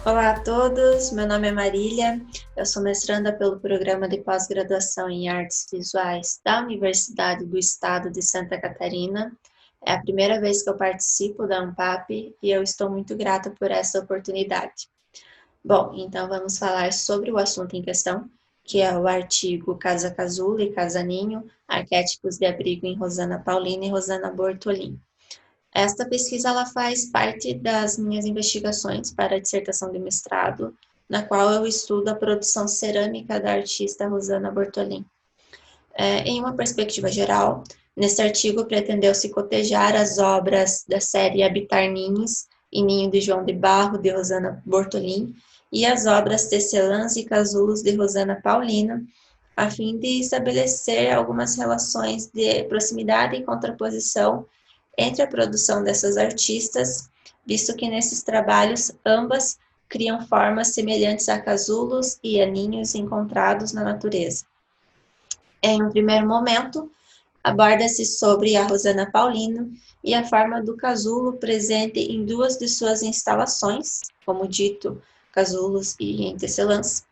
Olá a todos, meu nome é Marília, eu sou mestranda pelo Programa de Pós-Graduação em Artes Visuais da Universidade do Estado de Santa Catarina. É a primeira vez que eu participo da ANPAP e eu estou muito grata por essa oportunidade. Bom, então vamos falar sobre o assunto em questão, que é o artigo Casa Casulo e Casa Ninho, arquétipos de abrigo em Rosana Paulina e Rosana Bortolin. Esta pesquisa ela faz parte das minhas investigações para a dissertação de mestrado, na qual eu estudo a produção cerâmica da artista Rosana Bortolin. Em uma perspectiva geral, nesse artigo pretendeu-se cotejar as obras da série Habitar Ninhos e Ninho de João de Barro, de Rosana Bortolin, e as obras Tecelãs e Casulos, de Rosana Paulina, a fim de estabelecer algumas relações de proximidade e contraposição entre a produção dessas artistas, visto que nesses trabalhos ambas criam formas semelhantes a casulos e a ninhos encontrados na natureza. Em um primeiro momento, aborda-se sobre a Rosana Paulino e a forma do casulo presente em duas de suas instalações, como dito, Casulos e em Tecelãs.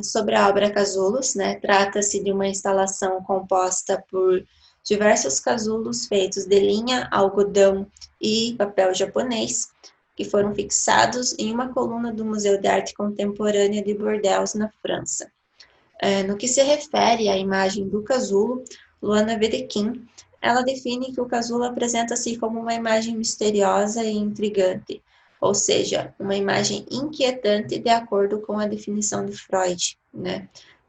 Sobre a obra Casulos, trata-se de uma instalação composta por diversos casulos feitos de linha, algodão e papel japonês, que foram fixados em uma coluna do Museu de Arte Contemporânea de Bordeaux, na França. No que se refere à imagem do casulo, Luana Wedekind, ela define que o casulo apresenta-se como uma imagem misteriosa e intrigante, ou seja, uma imagem inquietante de acordo com a definição de Freud,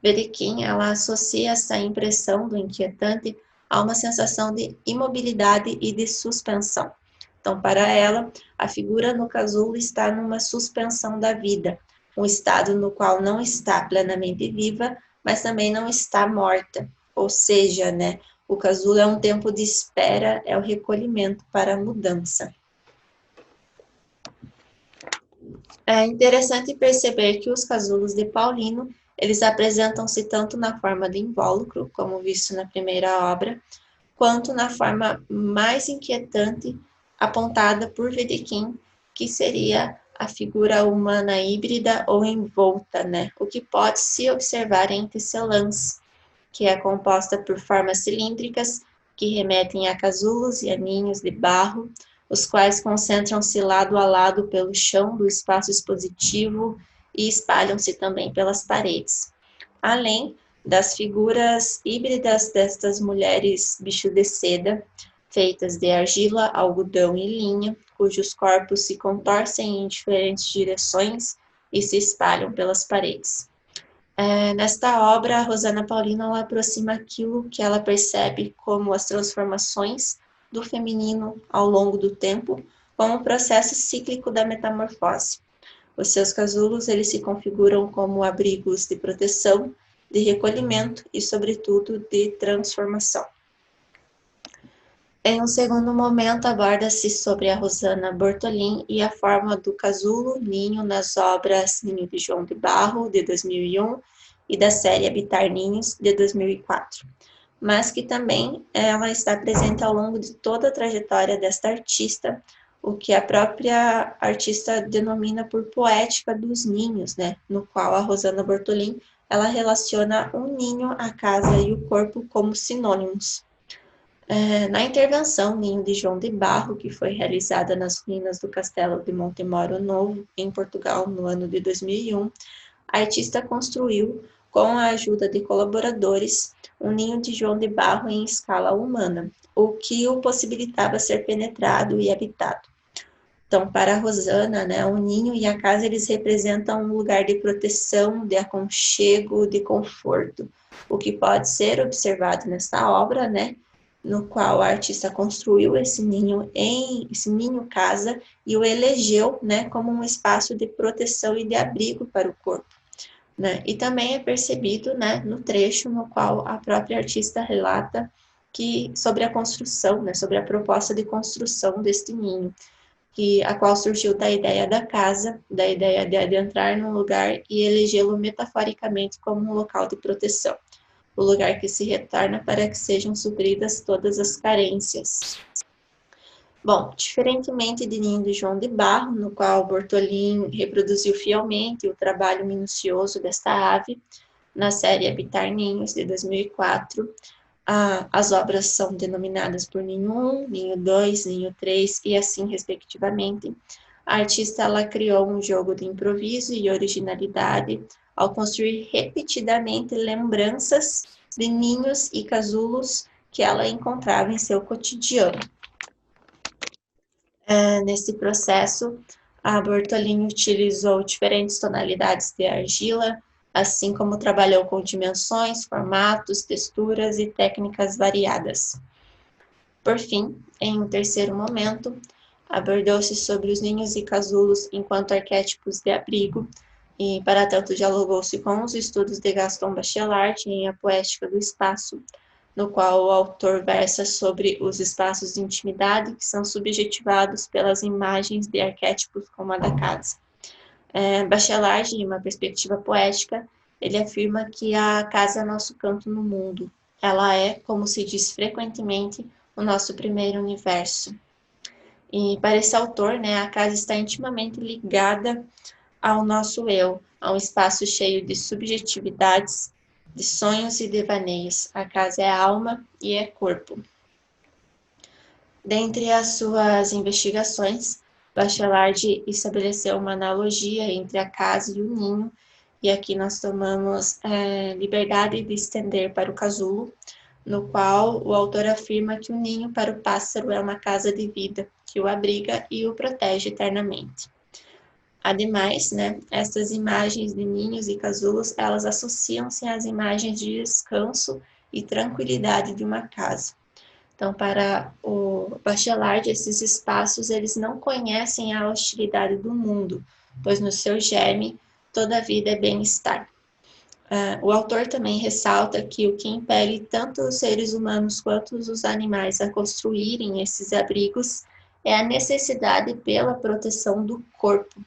Wedekind, ela associa essa impressão do inquietante a uma sensação de imobilidade e de suspensão. Então, para ela, a figura no casulo está numa suspensão da vida, um estado no qual não está plenamente viva, mas também não está morta. Ou seja, o casulo é um tempo de espera, é o recolhimento para a mudança. É interessante perceber que os casulos de Paulino, eles apresentam-se tanto na forma de invólucro, como visto na primeira obra, quanto na forma mais inquietante apontada por Wedekind, que seria a figura humana híbrida ou envolta, o que pode se observar em Tecelãs, que é composta por formas cilíndricas que remetem a casulos e a ninhos de barro, os quais concentram-se lado a lado pelo chão do espaço expositivo e espalham-se também pelas paredes. Além das figuras híbridas destas mulheres bicho de seda, feitas de argila, algodão e linha, cujos corpos se contorcem em diferentes direções e se espalham pelas paredes. Nesta obra, a Rosana Paulino ela aproxima aquilo que ela percebe como as transformações do feminino ao longo do tempo, como o processo cíclico da metamorfose. Os seus casulos eles se configuram como abrigos de proteção, de recolhimento e, sobretudo, de transformação. Em um segundo momento, aborda-se sobre a Rosana Bortolin e a forma do casulo ninho nas obras Ninho de João de Barro, de 2001, e da série Habitar Ninhos, de 2004, mas que também ela está presente ao longo de toda a trajetória desta artista, o que a própria artista denomina por poética dos ninhos, no qual a Rosana Bortolin ela relaciona o ninho, a casa e o corpo como sinônimos. Na intervenção Ninho de João de Barro, que foi realizada nas ruínas do Castelo de Montemoro Novo, em Portugal, no ano de 2001, a artista construiu, com a ajuda de colaboradores, um ninho de João de Barro em escala humana, o que o possibilitava ser penetrado e habitado. Então, para a Rosana, o ninho e a casa eles representam um lugar de proteção, de aconchego, de conforto, o que pode ser observado nesta obra, no qual a artista construiu esse ninho casa e o elegeu, como um espaço de proteção e de abrigo para o corpo. E também é percebido, no trecho no qual a própria artista relata sobre a construção, sobre a proposta de construção deste ninho, a qual surgiu da ideia da casa, da ideia de adentrar num lugar e elegê-lo metaforicamente como um local de proteção, o lugar que se retorna para que sejam supridas todas as carências. Bom, diferentemente de Ninho de João de Barro, no qual Bortolin reproduziu fielmente o trabalho minucioso desta ave, na série Habitar Ninhos, de 2004, as obras são denominadas por Ninho 1, Ninho 2, Ninho 3 e assim respectivamente. A artista ela criou um jogo de improviso e originalidade ao construir repetidamente lembranças de ninhos e casulos que ela encontrava em seu cotidiano. Nesse processo, a Bortolini utilizou diferentes tonalidades de argila, assim como trabalhou com dimensões, formatos, texturas e técnicas variadas. Por fim, em um terceiro momento, abordou-se sobre os ninhos e casulos enquanto arquétipos de abrigo, e para tanto dialogou-se com os estudos de Gaston Bachelard em A Poética do Espaço, no qual o autor versa sobre os espaços de intimidade que são subjetivados pelas imagens de arquétipos como a da casa. Bachelard, em uma perspectiva poética, ele afirma que a casa é nosso canto no mundo. Ela é, como se diz frequentemente, o nosso primeiro universo. E para esse autor, né, a casa está intimamente ligada ao nosso eu, a um espaço cheio de subjetividades, de sonhos e devaneios. A casa é alma e é corpo. Dentre as suas investigações, Bachelard estabeleceu uma analogia entre a casa e o ninho, e aqui nós tomamos liberdade de estender para o casulo, no qual o autor afirma que o ninho para o pássaro é uma casa de vida, que o abriga e o protege eternamente. Ademais, essas imagens de ninhos e casulos, elas associam-se às imagens de descanso e tranquilidade de uma casa. Então, para o Bachelard, esses espaços, eles não conhecem a hostilidade do mundo, pois no seu germe, toda a vida é bem-estar. O autor também ressalta que o que impele tanto os seres humanos quanto os animais a construírem esses abrigos é a necessidade pela proteção do corpo.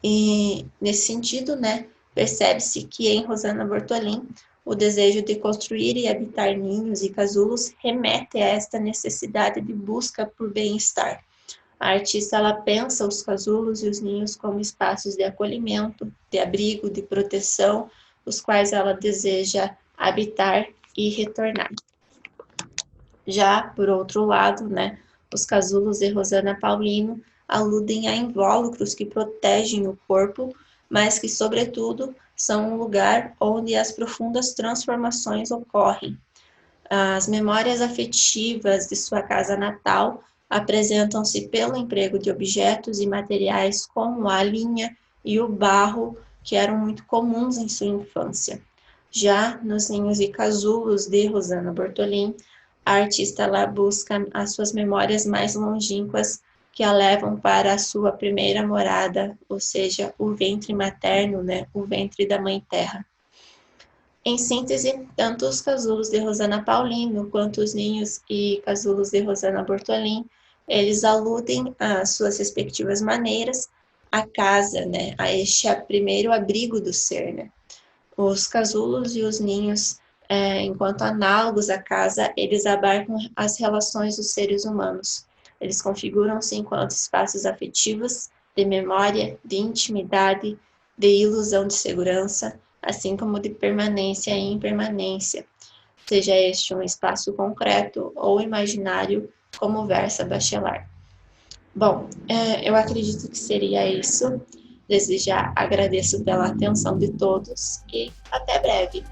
E, nesse sentido, percebe-se que em Rosana Bortolin, o desejo de construir e habitar ninhos e casulos remete a esta necessidade de busca por bem-estar. A artista ela pensa os casulos e os ninhos como espaços de acolhimento, de abrigo, de proteção, os quais ela deseja habitar e retornar. Já, por outro lado, os casulos de Rosana Paulino aludem a invólucros que protegem o corpo, mas que, sobretudo, são um lugar onde as profundas transformações ocorrem. As memórias afetivas de sua casa natal apresentam-se pelo emprego de objetos e materiais como a linha e o barro, que eram muito comuns em sua infância. Já nos ninhos e casulos de Rosana Bortolin, a artista lá busca as suas memórias mais longínquas que a levam para a sua primeira morada, ou seja, o ventre materno, o ventre da Mãe Terra. Em síntese, tanto os casulos de Rosana Paulino quanto os ninhos e casulos de Rosana Bortolin, eles aludem às suas respectivas maneiras à casa, a este primeiro abrigo do ser, Os casulos e os ninhos, enquanto análogos à casa, eles abarcam as relações dos seres humanos. Eles configuram-se enquanto espaços afetivos, de memória, de intimidade, de ilusão de segurança, assim como de permanência e impermanência, seja este um espaço concreto ou imaginário, como versa Bachelard. Bom, eu acredito que seria isso. Desde já agradeço pela atenção de todos e até breve.